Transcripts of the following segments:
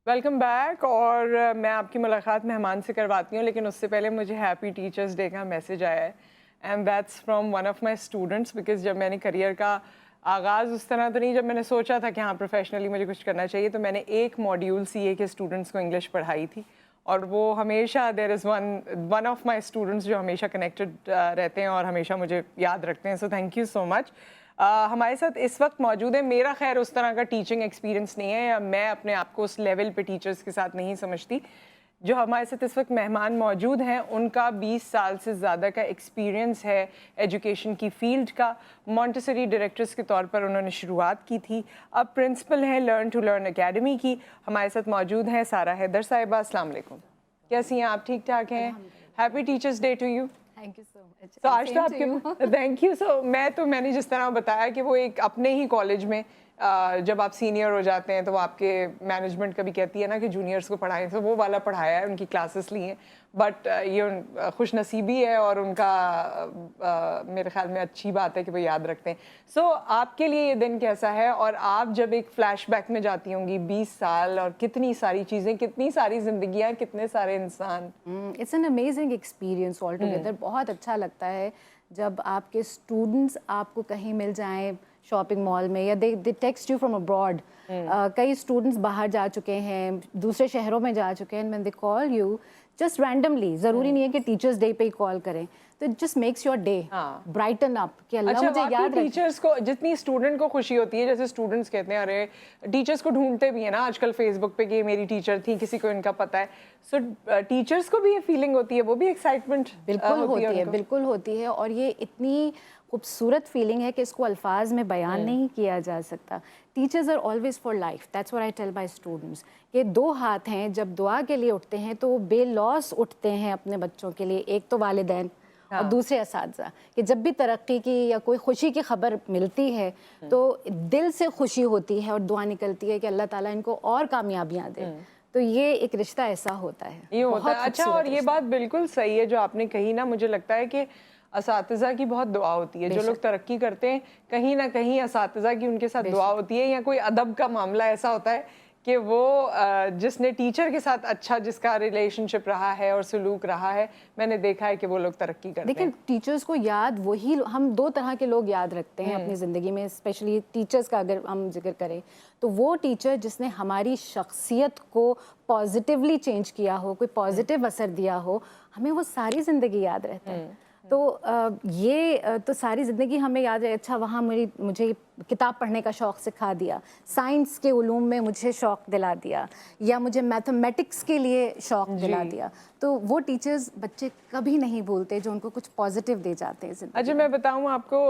Welcome back. اور میں آپ کی ملاقات مہمان سے کرواتی ہوں، لیکن اس سے پہلے مجھے ہیپی ٹیچرس ڈے کا میسیج آیا ہے، and that's from one of my students. Because جب میں نے کریئر کا آغاز اس طرح تو نہیں، جب میں نے سوچا تھا کہ ہاں پروفیشنلی مجھے کچھ کرنا چاہیے، تو میں نے ایک ماڈیول سی اے کے اسٹوڈنٹس کو انگلش پڑھائی تھی. اور وہ ہمیشہ there is one of my students جو ہمیشہ کنیکٹڈ رہتے ہیں اور ہمیشہ مجھے یاد رکھتے ہیں. سو تھینک یو سو مچ. ہمارے ساتھ اس وقت موجود ہے. میرا خیر اس طرح کا ٹیچنگ ایکسپیرینس نہیں ہے، یا میں اپنے آپ کو اس لیول پہ ٹیچرس کے ساتھ نہیں سمجھتی. جو ہمارے ساتھ اس وقت مہمان موجود ہیں ان کا 20 سال سے زیادہ کا ایکسپیرینس ہے ایجوکیشن کی فیلڈ کا. مونٹیسری ڈائریکٹرس کے طور پر انہوں نے شروعات کی تھی، اب پرنسپل ہیں لرن ٹو لرن اکیڈمی کی. ہمارے ساتھ موجود ہیں سارہ حیدر صاحبہ. السلام علیکم، کیسی ہیں آپ؟ ٹھیک ٹھاک ہیں؟ Happy teachers day to you. Thank you so much. تو آج تو آپ کے تھینک یو. سو میں نے جس طرح بتایا کہ وہ ایک اپنے ہی کالج میں جب آپ سینئر ہو جاتے ہیں تو وہ آپ کے مینجمنٹ کبھی کہتی ہے نا کہ جونیئرس کو پڑھائیں، تو وہ والا پڑھایا ہے، ان کی کلاسز لی ہیں. بٹ یہ خوش نصیبی ہے اور ان کا میرے خیال میں اچھی بات ہے کہ وہ یاد رکھتے ہیں. سو آپ کے لیے یہ دن کیسا ہے؟ اور آپ جب ایک فلیش بیک میں جاتی ہوں گی 20 سال اور کتنی ساری چیزیں، کتنی ساری زندگیاں، کتنے سارے انسان. It's an amazing experience all together. بہت اچھا لگتا ہے جب آپ کے اسٹوڈنٹس آپ کو کہیں مل جائیں شاپنگ مال میں، یا دے ٹیکسٹ یو فرام ابراڈ. کئی اسٹوڈنٹس باہر جا چکے ہیں، دوسرے شہروں میں جا چکے ہیں، when they call you just randomly, ضروری نہیں ہے کہ ٹیچرس ڈے پہ ہی کال کریں، تو it just makes your day brighten up کہ اللہ مجھے یاد رکھے. ٹیچرس کو جتنی اسٹوڈنٹ کو خوشی ہوتی ہے، جیسے اسٹوڈنٹس کہتے ہیں ارے ٹیچرس کو ڈھونڈتے بھی ہیں نا آج کل فیس بک پہ کہ یہ میری ٹیچر تھی، کسی کو ان کا پتہ ہے. سو ٹیچرس کو بھی یہ فیلنگ ہوتی ہے، وہ بھی ایکسائٹمنٹ بالکل ہوتی ہے، بالکل ہوتی ہے. اور یہ اتنی خوبصورت فیلنگ ہے کہ اس کو الفاظ میں بیان نہیں کیا جا سکتا. Teachers are always for life. That's what I tell my students کہ دو ہاتھ ہیں، جب دعا کے لیے اٹھتے ہیں تو بے لوث اٹھتے ہیں اپنے بچوں کے لیے. ایک تو والدین اور دوسرے اساتذہ، کہ جب بھی ترقی کی یا کوئی خوشی کی خبر ملتی ہے تو دل سے خوشی ہوتی ہے اور دعا نکلتی ہے کہ اللہ تعالیٰ ان کو اور کامیابیاں دے. تو یہ ایک رشتہ ایسا ہوتا ہے، یہ ہوتا ہے. اچھا، اور یہ بات بالکل صحیح ہے جو آپ نے کہی نا. مجھے لگتا ہے کہ اساتذہ کی بہت دعا ہوتی ہے. جو لوگ ترقی کرتے ہیں کہیں نہ کہیں اساتذہ کی ان کے ساتھ دعا ہوتی ہے، یا کوئی ادب کا معاملہ ایسا ہوتا ہے کہ وہ جس نے ٹیچر کے ساتھ اچھا، جس کا ریلیشن شپ رہا ہے اور سلوک رہا ہے، میں نے دیکھا ہے کہ وہ لوگ ترقی کرتے ہیں. لیکن ٹیچرز کو یاد وہی، ہم دو طرح کے لوگ یاد رکھتے ہیں اپنی زندگی میں، اسپیشلی ٹیچرز کا اگر ہم ذکر کریں تو وہ ٹیچر جس نے ہماری شخصیت کو پازیٹیولی چینج کیا ہو، کوئی پازیٹیو اثر دیا ہو، ہمیں وہ ساری زندگی یاد رہتا ہے. تو یہ تو ساری زندگی ہمیں یاد ہے. اچھا، وہاں مجھے کتاب پڑھنے کا شوق سکھا دیا، سائنس کے علوم میں مجھے شوق دلا دیا، یا مجھے میتھمیٹکس کے لیے شوق دلا دیا. تو وہ ٹیچرز بچے کبھی نہیں بھولتے جو ان کو کچھ پازیٹیو دے جاتے ہیں زندگی. اچھا، میں بتاؤں آپ کو،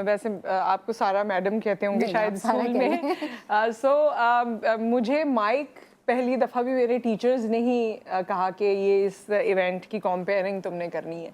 ویسے آپ کو سارا میڈم کہتے ہوں گے شاید اسکول میں. سو مجھے مائک پہلی دفعہ بھی میرے ٹیچرز نے ہی کہا کہ یہ اس ایونٹ کی کمپیئرنگ تم نے کرنی ہے.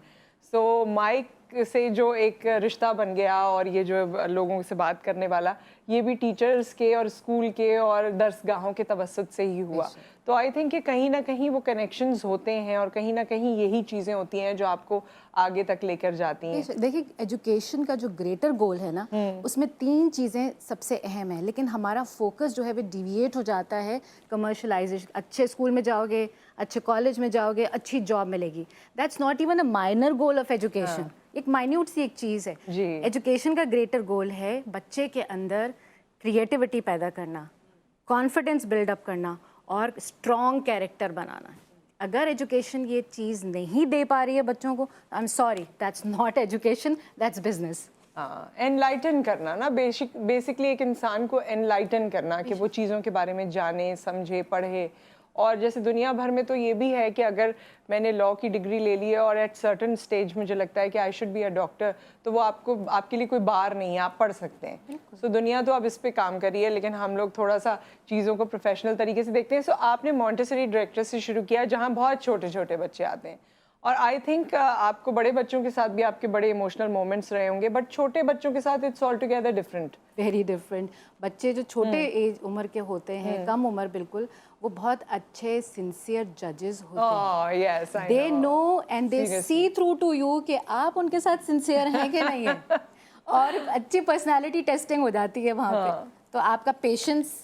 سو مائک سے جو ایک رشتہ بن گیا، اور یہ جو لوگوں سے بات کرنے والا، یہ بھی ٹیچرز کے اور اسکول کے اور درسگاہوں کے توسط سے ہی ہوا. تو آئی تھنک کہ کہیں نہ کہیں وہ کنیکشنز ہوتے ہیں، اور کہیں نہ کہیں یہی چیزیں ہوتی ہیں جو آپ کو آگے تک لے کر جاتی ہیں. دیکھیے، ایجوکیشن کا جو گریٹر گول ہے نا، اس میں 3 چیزیں سب سے اہم ہیں، لیکن ہمارا فوکس جو ہے وہ ڈیویٹ ہو جاتا ہے کمرشلائزیشن. اچھے اسکول میں جاؤ گے، اچھے کالج میں جاؤ گے، اچھی جاب ملے گی. That's not even a minor goal of education. ایک مائنیوٹ سی ایک چیز ہے. ایجوکیشن کا گریٹر گول ہے بچے کے اندر کریٹیوٹی پیدا کرنا، کانفیڈنس بلڈ اپ کرنا، اور اسٹرانگ کیریکٹر بنانا. اگر ایجوکیشن یہ چیز نہیں دے پا رہی ہے بچوں کو، I am sorry, that's not education, that's business. Enlighten کرنا نا، بیسکلی ایک انسان کو انلائٹن کرنا کہ وہ چیزوں کے بارے میں جانے، سمجھے، پڑھے. اور جیسے دنیا بھر میں تو یہ بھی ہے کہ اگر میں نے لاء کی ڈگری لے لی ہے اور ایٹ سرٹن اسٹیج مجھے لگتا ہے کہ I should be a doctor, تو وہ آپ کے لیے کوئی بار نہیں ہے، آپ پڑھ سکتے ہیں. سو دنیا تو اب اس پہ کام کر رہی ہے، لیکن ہم لوگ تھوڑا سا چیزوں کو پروفیشنل طریقے سے دیکھتے ہیں. سو آپ نے مونٹیسری ڈائریکٹر سے شروع کیا جہاں بہت چھوٹے چھوٹے بچے آتے ہیں، اور آئی تھنک آپ کو بڑے بچوں کے ساتھ بھی آپ کے بڑے ایموشنل مومنٹس رہے ہوں گے، بٹ چھوٹے بچوں کے ساتھ it's altogether different. Very different. بچے جو چھوٹے ایج عمر کے ہوتے ہیں، کم عمر بالکل، وہ بہت اچھے سنسیئر ججز ہوتے ہیں. They know and they see through to you کہ آپ ان کے ساتھ سنسیئر ہیں کہ نہیں ہیں. اور اچھی پرسنالٹی ٹیسٹنگ ہو جاتی ہے وہاں پہ. تو آپ کا پیشنس،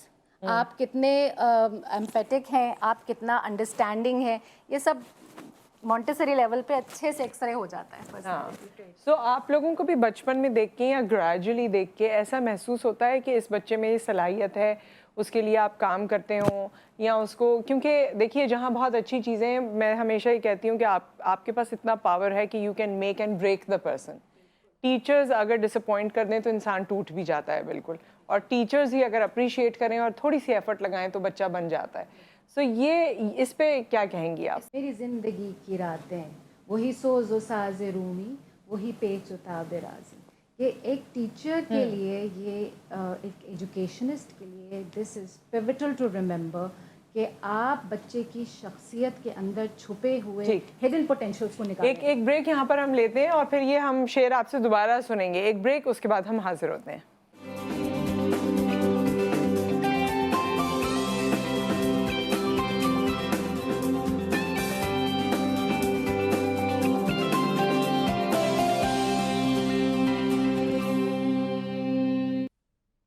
آپ کتنے ایمپیتک ہیں, آپ کتنا انڈرسٹینڈنگ ہے, یہ سب مونٹیسری لیول پہ اچھے سے ایکس رے ہو جاتا ہے. ہاں, سو آپ لوگوں کو بھی بچپن میں دیکھ کے یا گریجولی دیکھ کے ایسا محسوس ہوتا ہے کہ اس بچے میں یہ صلاحیت ہے, اس کے لیے آپ کام کرتے ہوں, یا اس کو, کیونکہ دیکھیے جہاں بہت اچھی چیزیں ہیں, میں ہمیشہ یہ کہتی ہوں کہ آپ کے پاس اتنا پاور ہے کہ you can make and break the person. Teachers اگر ڈس اپوائنٹ کر دیں تو انسان ٹوٹ بھی جاتا ہے بالکل, اور ٹیچرز ہی اگر اپریشیٹ کریں اور تھوڑی سی ایفرٹ لگائیں تو بچہ بن جاتا ہے. سو یہ اس پہ کیا کہیں گی آپ؟ میری زندگی کی راتیں وہی سوز و ساز رومی, وہی پیچ و تاب رازی. یہ ایک ٹیچر کے لیے, یہ ایک ایجوکیشنسٹ کے لیے دس از پیوٹل ٹو ریمبر کہ آپ بچے کی شخصیت کے اندر چھپے ہوئے ہڈن پوٹینشیلس کو نکالیں. ایک بریک یہاں پر ہم لیتے ہیں اور پھر یہ ہم شعر آپ سے دوبارہ سنیں گے. ایک بریک, اس کے بعد ہم حاضر ہوتے ہیں.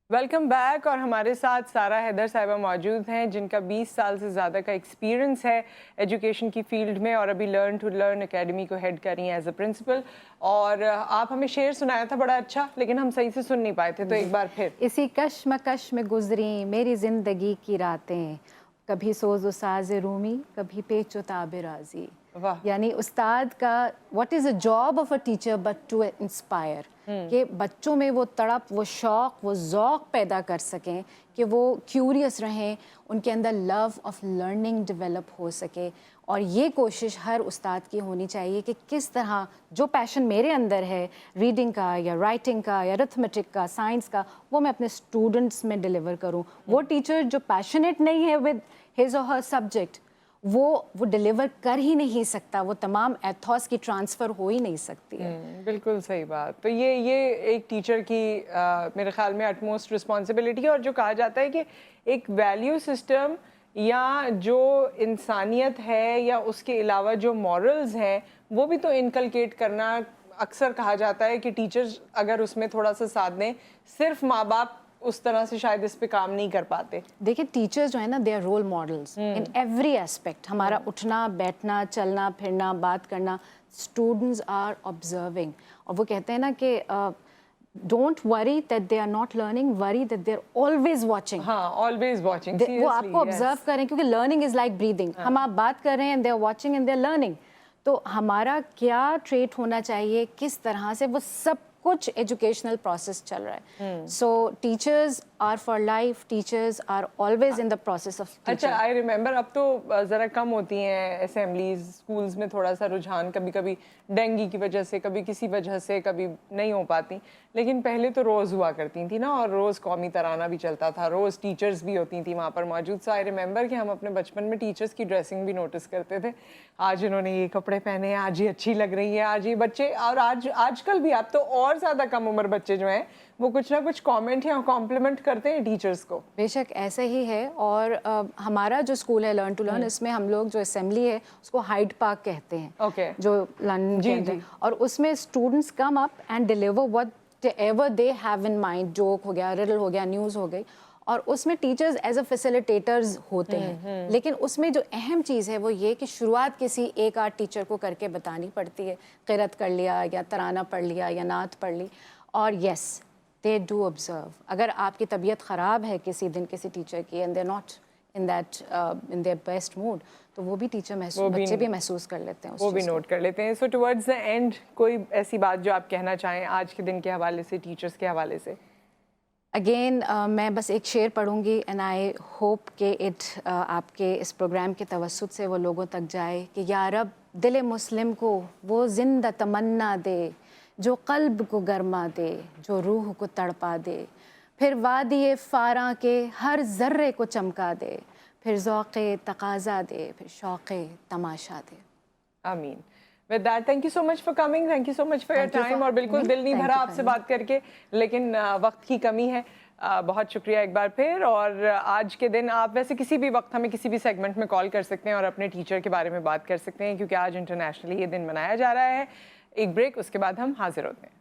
Welcome back. اور ہمارے ساتھ سارہ حیدر صاحبہ موجود ہیں جن کا 20 سال سے زیادہ کا ایکسپیرینس ہے ایجوکیشن کی فیلڈ میں, اور ابھی لرن ٹو لرن اکیڈمی کو ہیڈ کر رہی ہیں ایز اے پرنسپل. اور آپ ہمیں شعر سنایا تھا بڑا اچھا, لیکن ہم صحیح سے سن نہیں پائے تھے, تو ایک بار پھر. اسی کشمکش میں گزری میری زندگی کی راتیں, کبھی سوز و ساز رومی, کبھی پیچ و تاب رازی. یعنی استاد کا what is a job of a teacher but to inspire, کہ بچوں میں وہ تڑپ, وہ شوق, وہ ذوق پیدا کر سکیں کہ وہ کیوریس رہیں, ان کے اندر لو آف لرننگ ڈیولپ ہو سکے. اور یہ کوشش ہر استاد کی ہونی چاہیے کہ کس طرح جو پیشن میرے اندر ہے ریڈنگ کا یا رائٹنگ کا یا ارتھمیٹک کا, سائنس کا, وہ میں اپنے اسٹوڈنٹس میں ڈلیور کروں. وہ ٹیچر جو پیشنیٹ نہیں ہے with his or Hare subject, وہ ڈلیور کر ہی نہیں سکتا, وہ تمام ایتھوس کی ٹرانسفر ہو ہی نہیں سکتی ہے. بالکل صحیح بات. تو یہ ایک ٹیچر کی میرے خیال میں اٹموسٹ رسپانسبلٹی. اور جو کہا جاتا ہے کہ ایک ویلیو سسٹم یا جو انسانیت ہے یا اس کے علاوہ جو مورلز ہیں وہ بھی تو انکلکیٹ کرنا, اکثر کہا جاتا ہے کہ ٹیچرز اگر اس میں تھوڑا سا ساتھ دیں, صرف ماں باپ اس طرح سے شاید اس پہ کام نہیں کر پاتے. دیکھیں ٹیچرز جو ہے نا, they are role models in every aspect. ہمارا اٹھنا, بیٹھنا, چلنا پھرنا, بات کرنا, اسٹوڈنٹس آر آبزرونگ. اور وہ کہتے ہیں نا کہ don't worry that they are not learning, worry that they are always watching. ہاں, آلویز واچنگ. وہ آپ کو آبزرو کریں, کیونکہ لرننگ از لائک بریدنگ. ہم آپ بات کر رہے ہیں, they are watching and they are learning. تو ہمارا کیا ٹریٹ ہونا چاہیے, کس طرح سے, وہ سب کچھ ایجوکیشنل پروسیس چل رہا ہے. So teachers are for life, teachers are always in the process of. اچھا, آئی ریممبر اب تو ذرا کم ہوتی ہیں اسمبلیز, اسکولز میں تھوڑا سا رجحان, کبھی کبھی ڈینگی کی وجہ سے, کبھی کسی وجہ سے, کبھی نہیں ہو پاتی. لیکن پہلے تو روز ہوا کرتی تھیں نا, اور روز قومی ترانہ بھی چلتا تھا, روز ٹیچرز بھی ہوتی تھیں وہاں پر موجود. سو آئی ریممبر کہ ہم اپنے بچپن میں ٹیچرز کی ڈریسنگ بھی نوٹس کرتے تھے. آج انہوں نے یہ کپڑے پہنے ہیں, آج یہ اچھی لگ رہی ہے, آج یہ بچے. اور آج کل بھی اب تو اور زیادہ کم عمر بچے جو ہیں وہ کچھ نہ کچھ کامنٹ یا کمپلیمنٹ کرتے ہیں ٹیچرز کو. بے شک ایسا ہی ہے. اور ہمارا جو اسکول ہے لرن ٹو لرن, اس میں ہم لوگ جو اسمبلی ہے اس کو ہائیڈ پارک کہتے ہیں, جو لندن کے اندر. اور اس میں students come up and deliver whatever they have in mind. Joke ہو گیا, ریڈل ہو گیا, نیوز ہو گئی, اور اس میں ٹیچرز ایز اے فیسیلیٹیٹرز ہوتے ہیں. لیکن اس میں جو اہم چیز ہے وہ یہ کہ شروعات کسی ایک آدھ ٹیچر کو کر کے بتانی پڑتی ہے. قرأت کر لیا یا ترانہ پڑھ لیا یا نعت پڑھ لی. اور یس they do observe. اگر آپ کی طبیعت خراب ہے کسی دن کسی ٹیچر کی, and they're not in that in their best mood, تو وہ بھی ٹیچر بچے بھی محسوس کر لیتے ہیں, وہ بھی نوٹ کر لیتے ہیں. سو ٹورڈز دا اینڈ کوئی ایسی بات جو آپ کہنا چاہیں آج کے دن کے حوالے سے, ٹیچرز کے حوالے سے؟ اگین میں بس ایک شعر پڑھوں گی, اینڈ آئی ہوپ کہ آپ کے اس پروگرام کے توسط سے وہ لوگوں تک جائے کہ یا رب دل مسلم کو وہ زندہ تمنا دے, جو قلب کو گرما دے, جو روح کو تڑپا دے, پھر وادی فاراں کے ہر ذرے کو چمکا دے, پھر ذوق تقاضا دے, پھر شوق تماشا دے. آمین. With that, thank you so much for coming, thank you so much for your time. اور بالکل دل نہیں بھرا آپ سے بات کر کے, لیکن وقت کی کمی ہے. بہت شکریہ ایک بار پھر. اور آج کے دن آپ ویسے کسی بھی وقت ہمیں کسی بھی سیگمنٹ میں کال کر سکتے ہیں اور اپنے ٹیچر کے بارے میں بات کر سکتے ہیں, کیونکہ آج انٹرنیشنلی یہ دن منایا جا رہا ہے. ایک بریک, اس کے بعد ہم حاضر ہوتے ہیں.